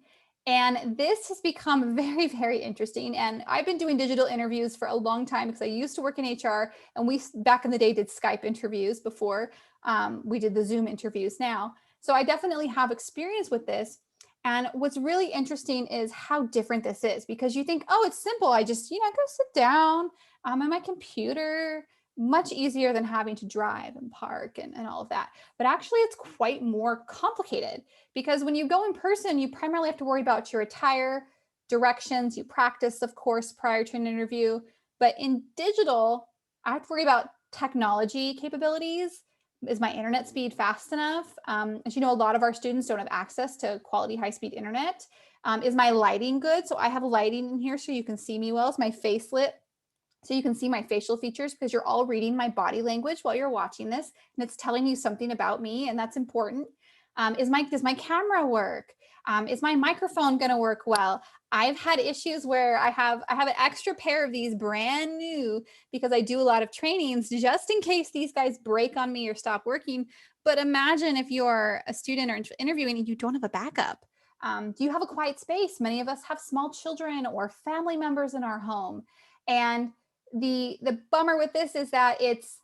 And this has become very, very interesting. And I've been doing digital interviews for a long time because I used to work in HR, and we back in the day did Skype interviews before we did the Zoom interviews now. So I definitely have experience with this. And what's really interesting is how different this is, because you think, oh, it's simple. I just, go sit down on my computer, much easier than having to drive and park and all of that. But actually, it's quite more complicated, because when you go in person, you primarily have to worry about your attire, directions. You practice, of course, prior to an interview. But in digital, I have to worry about technology capabilities. Is my internet speed fast enough? As you know, a lot of our students don't have access to quality high-speed internet. Is my lighting good? So I have lighting in here so you can see me well. Is my face lit so you can see my facial features, because you're all reading my body language while you're watching this, and it's telling you something about me, and that's important. Does my camera work? Is my microphone going to work well? I've had issues where I have an extra pair of these brand new, because I do a lot of trainings just in case these guys break on me or stop working. But imagine if you're a student or interviewing and you don't have a backup. Do you have a quiet space? Many of us have small children or family members in our home, and the bummer with this is that it's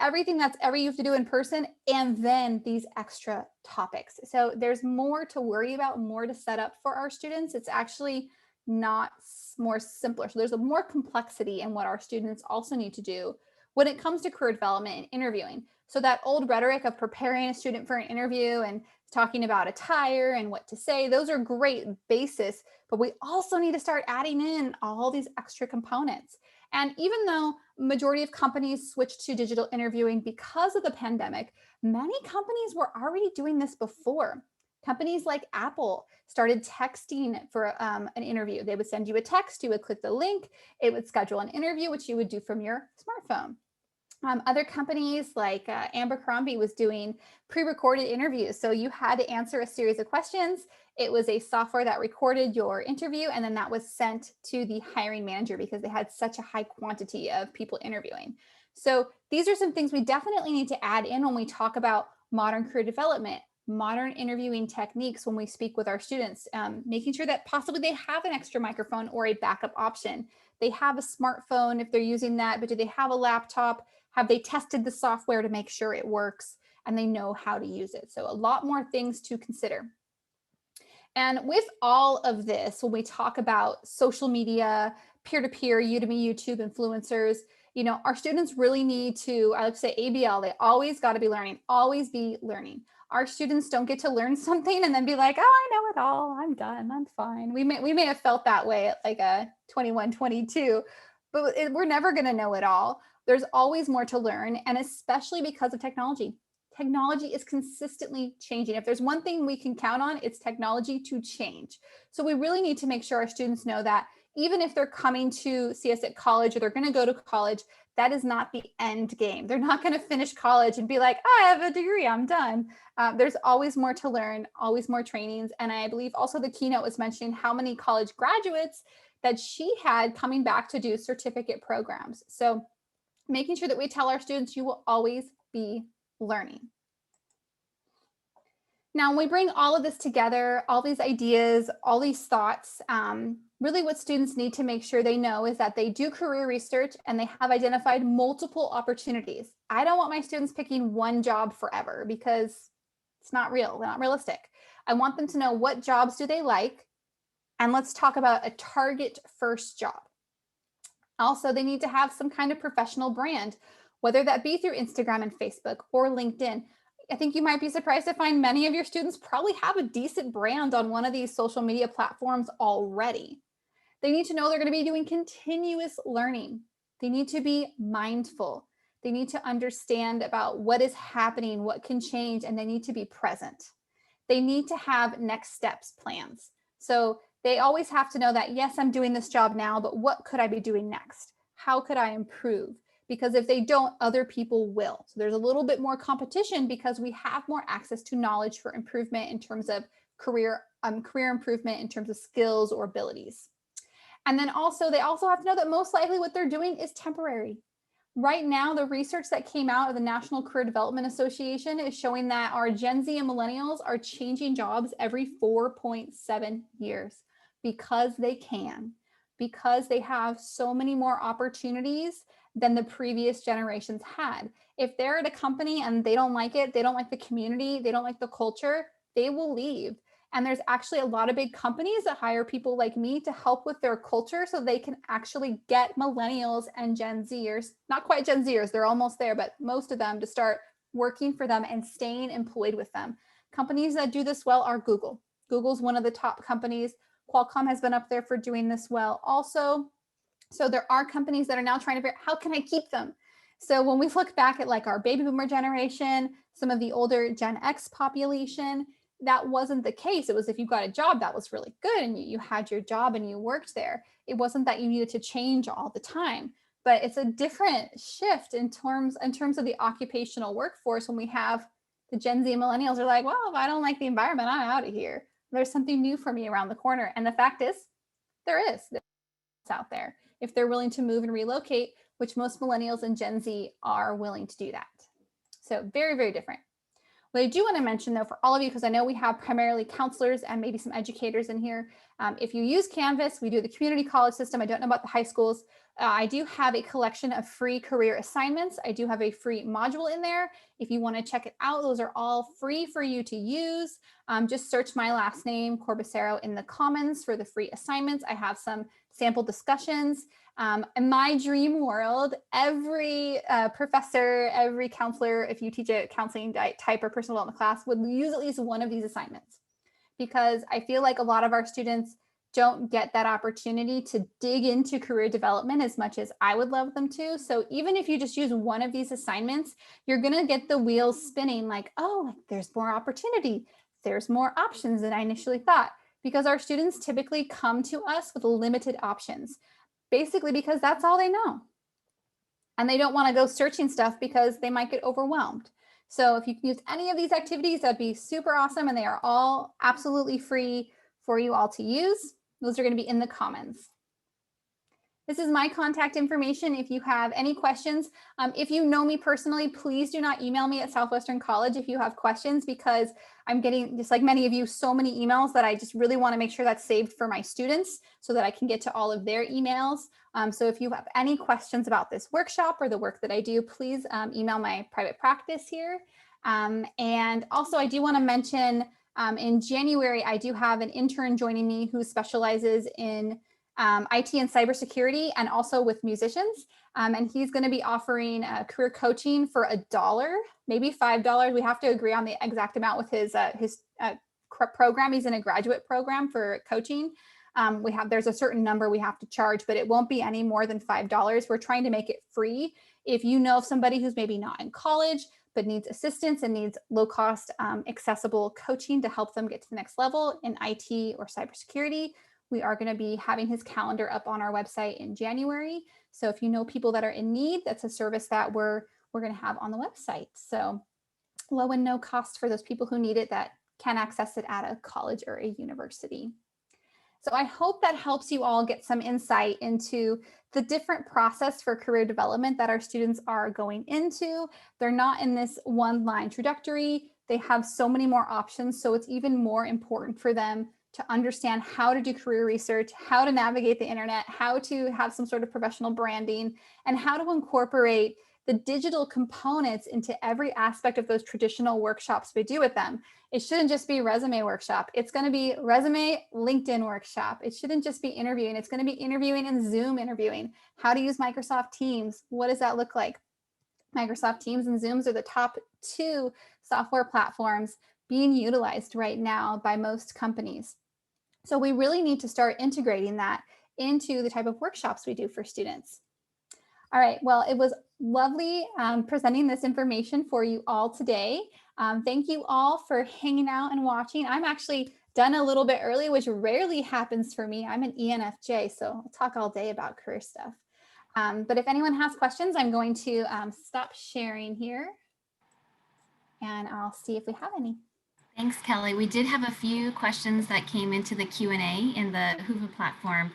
everything that's ever you have to do in person, and then these extra topics. So there's more to worry about, more to set up for our students. It's actually not more simpler. So there's a more complexity in what our students also need to do when it comes to career development and interviewing. So that old rhetoric of preparing a student for an interview and talking about attire and what to say, those are great basis, but we also need to start adding in all these extra components. And even though majority of companies switched to digital interviewing because of the pandemic, many companies were already doing this before. Companies like Apple started texting for an interview. They would send you a text, you would click the link, it would schedule an interview, which you would do from your smartphone. Other companies like Abercrombie was doing pre-recorded interviews. So you had to answer a series of questions. It was a software that recorded your interview, and then that was sent to the hiring manager because they had such a high quantity of people interviewing. So these are some things we definitely need to add in when we talk about modern career development, modern interviewing techniques when we speak with our students, making sure that possibly they have an extra microphone or a backup option. They have a smartphone if they're using that, but do they have a laptop? Have they tested the software to make sure it works and they know how to use it? So a lot more things to consider. And with all of this, when we talk about social media, peer-to-peer, Udemy, YouTube influencers, our students really need to, I like to say ABL, they always got to be learning, always be learning. Our students don't get to learn something and then be like, oh, I know it all, I'm done, I'm fine. We may have felt that way at like a 21, 22, but we're never going to know it all. There's always more to learn, and especially because of technology. Technology is consistently changing. If there's one thing we can count on, it's technology to change. So we really need to make sure our students know that even if they're coming to see us at college or they're going to go to college, that is not the end game. They're not going to finish college and be like, I have a degree, I'm done. There's always more to learn, always more trainings. And I believe also the keynote was mentioning how many college graduates that she had coming back to do certificate programs. So making sure that we tell our students you will always be learning. Now, when we bring all of this together, all these ideas, all these thoughts, really what students need to make sure they know is that they do career research and they have identified multiple opportunities. I don't want my students picking one job forever because it's not real, not realistic. I want them to know what jobs do they like, and let's talk about a target first job. Also, they need to have some kind of professional brand, whether that be through Instagram and Facebook or LinkedIn. I think you might be surprised to find many of your students probably have a decent brand on one of these social media platforms already. They need to know they're going to be doing continuous learning. They need to be mindful. They need to understand about what is happening, what can change, and they need to be present. they need to have next steps plans. So they always have to know that, yes, I'm doing this job now, but what could I be doing next? How could I improve? Because if they don't, other people will. So there's a little bit more competition because we have more access to knowledge for improvement in terms of career improvement in terms of skills or abilities. And then also, they also have to know that most likely what they're doing is temporary. Right now, the research that came out of the National Career Development Association is showing that our Gen Z and millennials are changing jobs every 4.7 years because they can, because they have so many more opportunities than the previous generations had. If they're at a company and they don't like it, they don't like the community, they don't like the culture, they will leave. And there's actually a lot of big companies that hire people like me to help with their culture so they can actually get millennials and Gen Zers, not quite Gen Zers, they're almost there, but most of them to start working for them and staying employed with them. Companies that do this well are Google. Google's one of the top companies. Qualcomm has been up there for doing this well also. So there are companies that are now trying to figure out how can I keep them? So when we look back at like our baby boomer generation, some of the older Gen X population, that wasn't the case. It was if you got a job that was really good and you had your job and you worked there. It wasn't that you needed to change all the time. But it's a different shift in terms of the occupational workforce when we have the Gen Z and millennials are like, well, if I don't like the environment, I'm out of here. There's something new for me around the corner. And the fact is, there is out there if they're willing to move and relocate, which most millennials and Gen Z are willing to do that. So very, very different. What I do want to mention, though, for all of you, because I know we have primarily counselors and maybe some educators in here, if you use Canvas, we do the community college system. I don't know about the high schools. I do have a collection of free career assignments. I do have a free module in there. If you want to check it out, those are all free for you to use. Just search my last name, Corbisiero, in the Commons for the free assignments. I have some sample discussions. In my dream world, every professor, every counselor, if you teach a counseling type or personal development class, would use at least one of these assignments, because I feel like a lot of our students don't get that opportunity to dig into career development as much as I would love them to. So even if you just use one of these assignments, you're going to get the wheels spinning like, oh, there's more opportunity. There's more options than I initially thought, because our students typically come to us with limited options, basically because that's all they know. And they don't want to go searching stuff because they might get overwhelmed. So if you can use any of these activities, that'd be super awesome. And they are all absolutely free for you all to use. Those are going to be in the Commons. This is my contact information if you have any questions. If you know me personally, please do not email me at Southwestern College if you have questions, because I'm getting, just like many of you, so many emails that I just really want to make sure that's saved for my students so that I can get to all of their emails. So if you have any questions about this workshop or the work that I do, please email my private practice here. And also I do want to mention in January, I do have an intern joining me who specializes in IT and cybersecurity, and also with musicians. And he's going to be offering career coaching for $1, maybe $5. We have to agree on the exact amount with his program. He's in a graduate program for coaching. There's a certain number we have to charge, but it won't be any more than $5. We're trying to make it free. If you know of somebody who's maybe not in college, but needs assistance and needs low cost, accessible coaching to help them get to the next level in IT or cybersecurity, we are going to be having his calendar up on our website in January. So if you know people that are in need, that's a service that we're going to have on the website. So low and no cost for those people who need it that can access it at a college or a university. So I hope that helps you all get some insight into the different process for career development that our students are going into. They're not in this one line trajectory. They have so many more options. So it's even more important for them to understand how to do career research, how to navigate the internet, how to have some sort of professional branding, and how to incorporate the digital components into every aspect of those traditional workshops we do with them. It shouldn't just be resume workshop. It's going to be resume LinkedIn workshop. It shouldn't just be interviewing. It's going to be interviewing and Zoom interviewing. How to use Microsoft Teams. What does that look like? Microsoft Teams and Zooms are the top 2 software platforms being utilized right now by most companies. So we really need to start integrating that into the type of workshops we do for students. All right, well, it was lovely presenting this information for you all today. Thank you all for hanging out and watching. I'm actually done a little bit early, which rarely happens for me. I'm an ENFJ, so I'll talk all day about career stuff. But if anyone has questions, I'm going to stop sharing here and I'll see if we have any. Thanks, Kelly. We did have a few questions that came into the Q&A in the Hoover platform.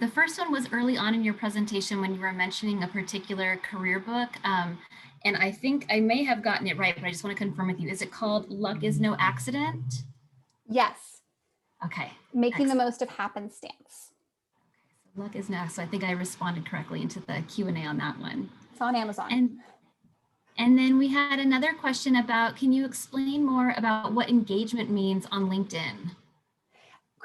The first one was early on in your presentation when you were mentioning a particular career book. And I think I may have gotten it right, but I just want to confirm with you. Is it called Luck is No Accident? Yes. Okay. Making the Excellent. most of happenstance. So Luck is No Accident. So I think I responded correctly into the Q&A on that one. It's on Amazon. And then we had another question about, can you explain more about what engagement means on LinkedIn?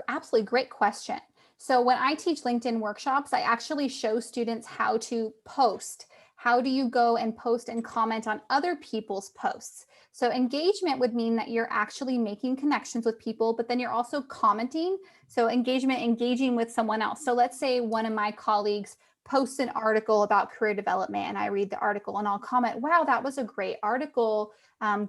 Absolutely, great question. So when I teach LinkedIn workshops, I actually show students how to post. How do you go and post and comment on other people's posts? So engagement would mean that you're actually making connections with people, but then you're also commenting. So engagement, engaging with someone else. So let's say one of my colleagues posts an article about career development and I read the article and I'll comment, wow, that was a great article.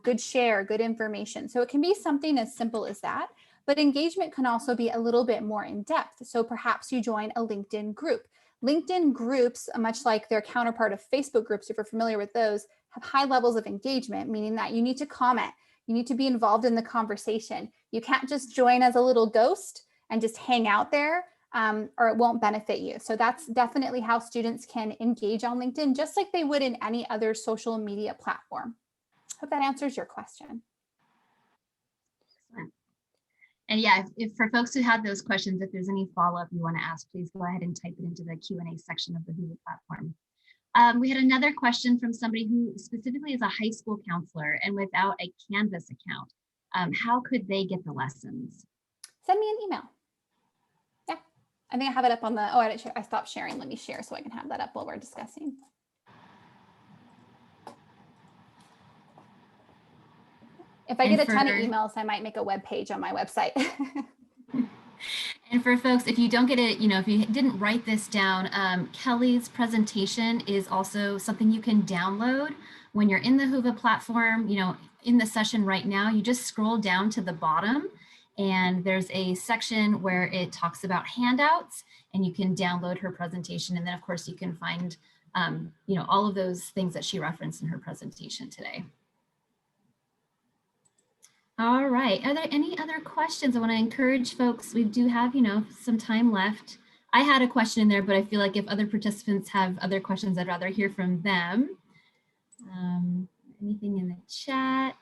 Good share, good information. So it can be something as simple as that. But engagement can also be a little bit more in depth. So perhaps you join a LinkedIn group. LinkedIn groups, much like their counterpart of Facebook groups, if you're familiar with those, have high levels of engagement, meaning that you need to comment. You need to be involved in the conversation. You can't just join as a little ghost and just hang out there, or it won't benefit you. So that's definitely how students can engage on LinkedIn, just like they would in any other social media platform. Hope that answers your question. Excellent. And yeah, if for folks who had those questions, if there's any follow-up you want to ask, please go ahead and type it into the Q&A section of the Hulu platform. We had another question from somebody who specifically is a high school counselor and without a Canvas account. How could they get the lessons? Send me an email. Yeah, I think I have it up on the, oh, I stopped sharing. Let me share so I can have that up while we're discussing. If I get a ton of emails, I might make a web page on my website. And for folks, if you don't get it, if you didn't write this down, Kelly's presentation is also something you can download when you're in the Hoover platform, in the session right now. You just scroll down to the bottom and there's a section where it talks about handouts and you can download her presentation. And then of course you can find, all of those things that she referenced in her presentation today. All right. Are there any other questions? I want to encourage folks. We do have, some time left. I had a question in there, but I feel like if other participants have other questions, I'd rather hear from them. Anything in the chat?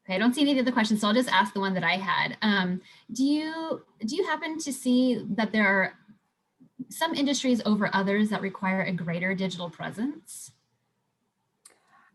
Okay, I don't see any other questions, so I'll just ask the one that I had. Do you happen to see that there are some industries over others that require a greater digital presence?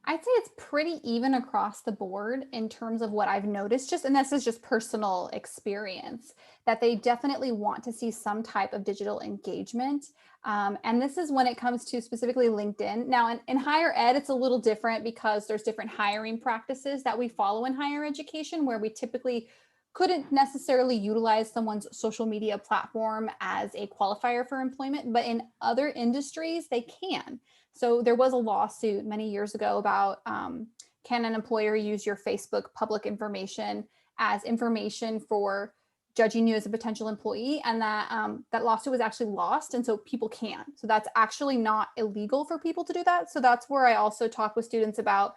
I'd say it's pretty even across the board in terms of what I've noticed, and this is just personal experience, that they definitely want to see some type of digital engagement. And this is when it comes to specifically LinkedIn. Now, in higher ed, it's a little different because there's different hiring practices that we follow in higher education, where we typically couldn't necessarily utilize someone's social media platform as a qualifier for employment, but in other industries, they can. So there was a lawsuit many years ago about can an employer use your Facebook public information as information for judging you as a potential employee, and that lawsuit was actually lost, and so people can. So that's actually not illegal for people to do that. So that's where I also talk with students about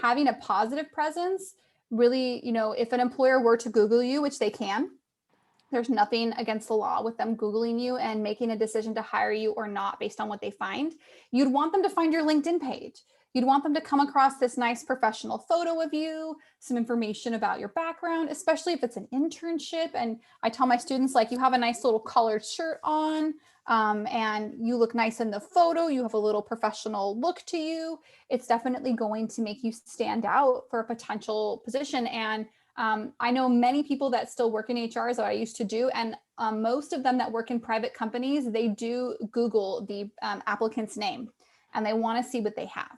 having a positive presence. Really, if an employer were to Google you, which they can, there's nothing against the law with them Googling you and making a decision to hire you or not based on what they find. You'd want them to find your LinkedIn page. You'd want them to come across this nice professional photo of you, some information about your background, especially if it's an internship. And I tell my students, like, you have a nice little collared shirt on, and you look nice in the photo. You have a little professional look to you. It's definitely going to make you stand out for a potential position. And I know many people that still work in HR, as I used to do, and most of them that work in private companies, they do Google the applicant's name and they want to see what they have.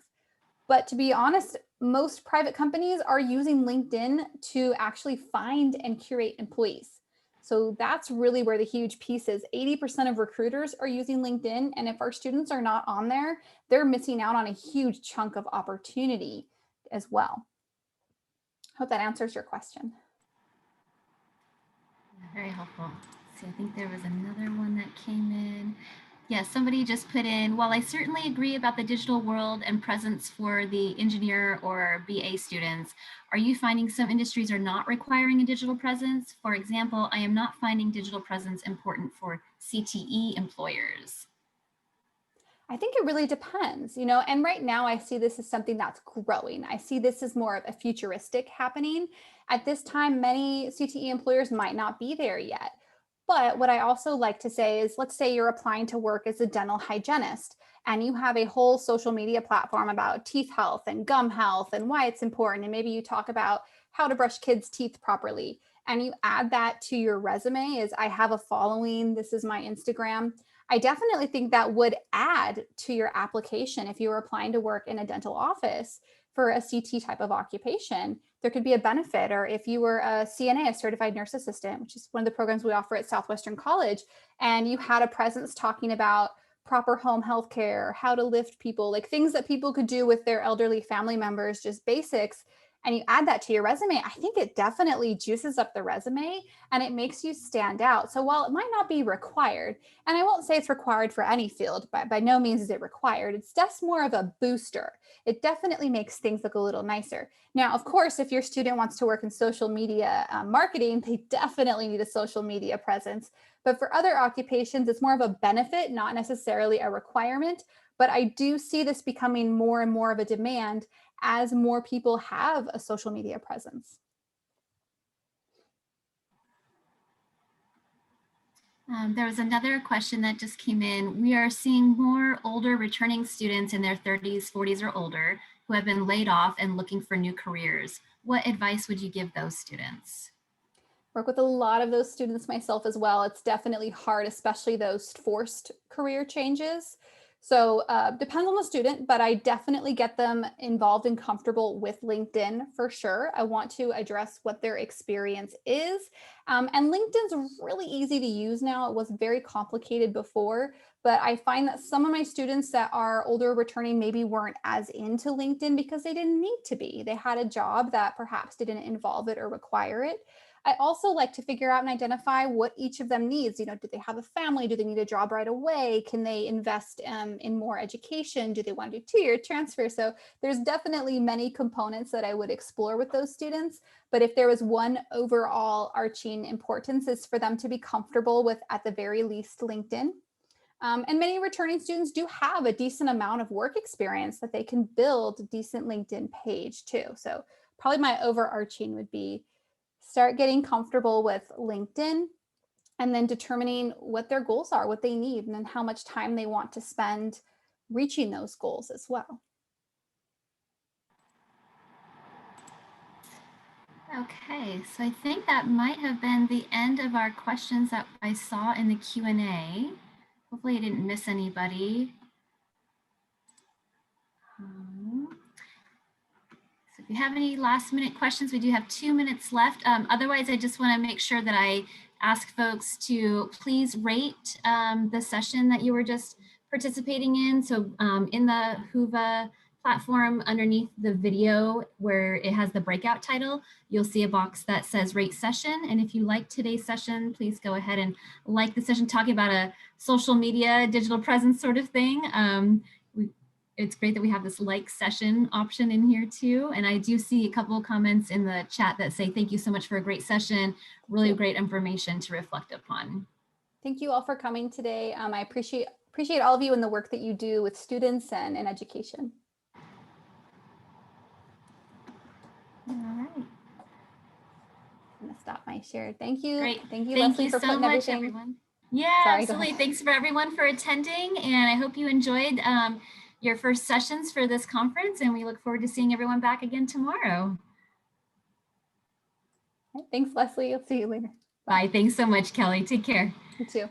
But to be honest, most private companies are using LinkedIn to actually find and curate employees. So that's really where the huge piece is. 80% of recruiters are using LinkedIn. And if our students are not on there, they're missing out on a huge chunk of opportunity as well. Hope that answers your question. Very helpful. See, I think there was another one that came in. Yeah, somebody just put in, while I certainly agree about the digital world and presence for the engineer or BA students, are you finding some industries are not requiring a digital presence? For example, I am not finding digital presence important for CTE employers. I think it really depends, and right now I see this as something that's growing. I see this as more of a futuristic happening. At this time, many CTE employers might not be there yet. But what I also like to say is, let's say you're applying to work as a dental hygienist and you have a whole social media platform about teeth health and gum health and why it's important. And maybe you talk about how to brush kids' teeth properly. And you add that to your resume as I have a following, this is my Instagram. I definitely think that would add to your application if you were applying to work in a dental office for a CT type of occupation. There could be a benefit, or if you were a CNA, a certified nurse assistant, which is one of the programs we offer at Southwestern College, and you had a presence talking about proper home health care, how to lift people, like things that people could do with their elderly family members, just basics, and you add that to your resume, I think it definitely juices up the resume and it makes you stand out. So while it might not be required, and I won't say it's required for any field, but by no means is it required, it's just more of a booster. It definitely makes things look a little nicer. Now, of course, if your student wants to work in social media marketing, they definitely need a social media presence. But for other occupations, it's more of a benefit, not necessarily a requirement. But I do see this becoming more and more of a demand as more people have a social media presence. There was another question that just came in. We are seeing more older returning students in their 30s, 40s, or older who have been laid off and looking for new careers. What advice would you give those students? Work with a lot of those students myself as well. It's definitely hard, especially those forced career changes. So depends on the student, but I definitely get them involved and comfortable with LinkedIn for sure. I want to address what their experience is. And LinkedIn's really easy to use now. It was very complicated before, but I find that some of my students that are older returning maybe weren't as into LinkedIn because they didn't need to be. They had a job that perhaps didn't involve it or require it. I also like to figure out and identify what each of them needs. Do they have a family? Do they need a job right away? Can they invest in more education? Do they want to do 2-year transfer? So there's definitely many components that I would explore with those students. But if there was one overall arching importance, is for them to be comfortable with, at the very least, LinkedIn. And many returning students do have a decent amount of work experience that they can build a decent LinkedIn page too. So probably my overarching would be start getting comfortable with LinkedIn and then determining what their goals are, what they need, and then how much time they want to spend reaching those goals as well. Okay, so I think that might have been the end of our questions that I saw in the Q&A. Hopefully I didn't miss anybody. So if you have any last minute questions, we do have 2 minutes left. Otherwise, I just want to make sure that I ask folks to please rate the session that you were just participating in. So in the Whova platform, underneath the video where it has the breakout title, you'll see a box that says rate session. And if you like today's session, please go ahead and like the session talking about a social media, digital presence sort of thing. It's great that we have this like session option in here too. And I do see a couple of comments in the chat that say, thank you so much for a great session. Really great information to reflect upon. Thank you all for coming today. I appreciate all of you and the work that you do with students and in education. All right. I'm gonna stop my share. Thank you. Great. Thank you, Thank Leslie, you for so putting much, everything. everyone. Yeah, Sorry, absolutely. Thanks for everyone for attending. And I hope you enjoyed your first sessions for this conference. And we look forward to seeing everyone back again tomorrow. Thanks, Leslie. I'll see you later. Bye. Thanks so much, Kelly. Take care. You too.